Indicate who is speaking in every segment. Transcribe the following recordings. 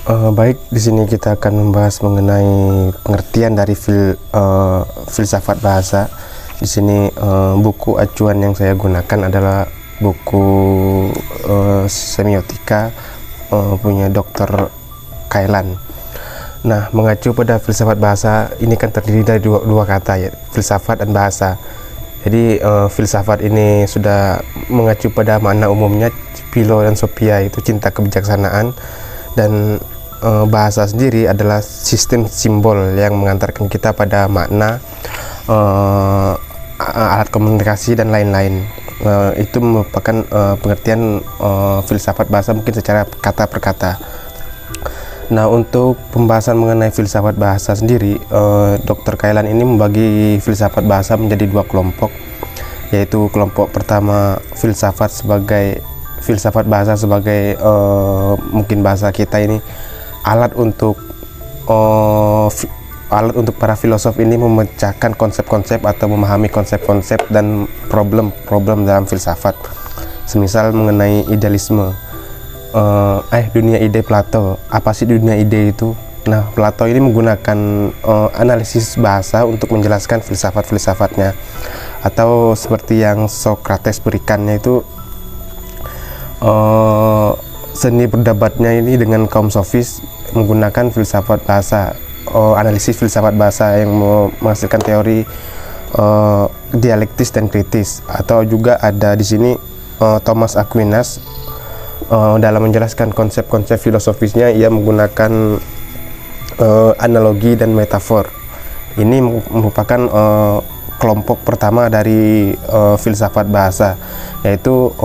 Speaker 1: Baik, di sini kita akan membahas mengenai pengertian dari filsafat bahasa. Di sini buku acuan yang saya gunakan adalah buku semiotika punya Dr. Kailan. Nah, mengacu pada filsafat bahasa ini kan terdiri dari dua kata, ya, filsafat dan bahasa. Jadi filsafat ini sudah mengacu pada makna umumnya, philo dan sophia itu cinta kebijaksanaan, dan bahasa sendiri adalah sistem simbol yang mengantarkan kita pada makna, alat komunikasi dan lain-lain. Itu merupakan pengertian filsafat bahasa mungkin secara kata per kata. Nah, untuk pembahasan mengenai filsafat bahasa sendiri, Dr. Kailan ini membagi filsafat bahasa menjadi dua kelompok, yaitu kelompok pertama filsafat bahasa sebagai mungkin bahasa kita ini alat untuk para filosof ini memecahkan konsep-konsep atau memahami konsep-konsep dan problem-problem dalam filsafat. Semisal mengenai idealisme, dunia ide Plato. Apa sih dunia ide itu? Nah, Plato ini menggunakan analisis bahasa untuk menjelaskan filsafat-filsafatnya, atau seperti yang Socrates berikannya itu seni berdebatnya ini dengan kaum sofis menggunakan filsafat bahasa, analisis filsafat bahasa yang menghasilkan teori dialektis dan kritis. Atau juga ada di sini Thomas Aquinas, dalam menjelaskan konsep-konsep filosofisnya ia menggunakan analogi dan metafor. Ini merupakan kelompok pertama dari filsafat bahasa, yaitu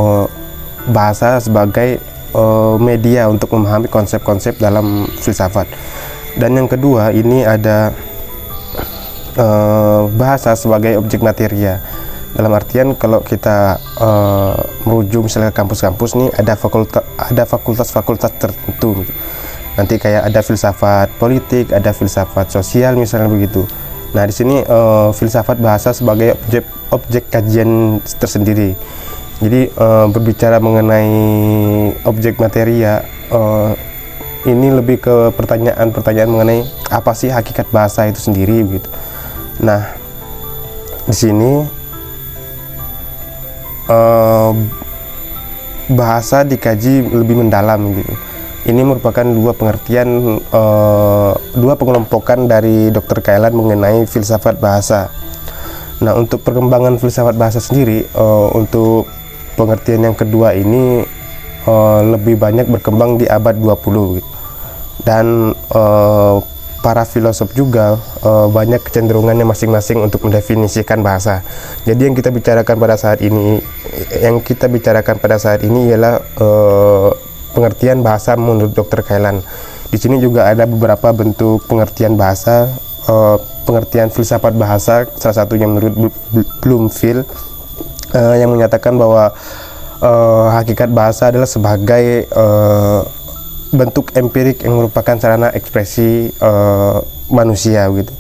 Speaker 1: bahasa sebagai media untuk memahami konsep-konsep dalam filsafat. Dan yang kedua ini ada bahasa sebagai objek materia. Dalam artian kalau kita merujuk misalnya ke kampus-kampus nih, ada fakultas-fakultas tertentu. Nanti kayak ada filsafat politik, ada filsafat sosial misalnya begitu. Nah, di sini filsafat bahasa sebagai objek kajian tersendiri. Jadi berbicara mengenai objek materia, ini lebih ke pertanyaan-pertanyaan mengenai apa sih hakikat bahasa itu sendiri gitu. Nah, di sini bahasa dikaji lebih mendalam gitu. Ini merupakan dua pengelompokan dari Dr. Kailan mengenai filsafat bahasa. Nah, untuk perkembangan filsafat bahasa sendiri, untuk pengertian yang kedua ini lebih banyak berkembang di abad 20 gitu. Dan para filosof juga banyak kecenderungannya masing-masing untuk mendefinisikan bahasa. Jadi yang kita bicarakan pada saat ini ialah pengertian bahasa menurut Dr. Kailan. Di sini juga ada beberapa bentuk pengertian bahasa, pengertian filsafat bahasa, salah satunya menurut Bloomfield, yang menyatakan bahwa hakikat bahasa adalah sebagai bentuk empirik yang merupakan sarana ekspresi manusia gitu.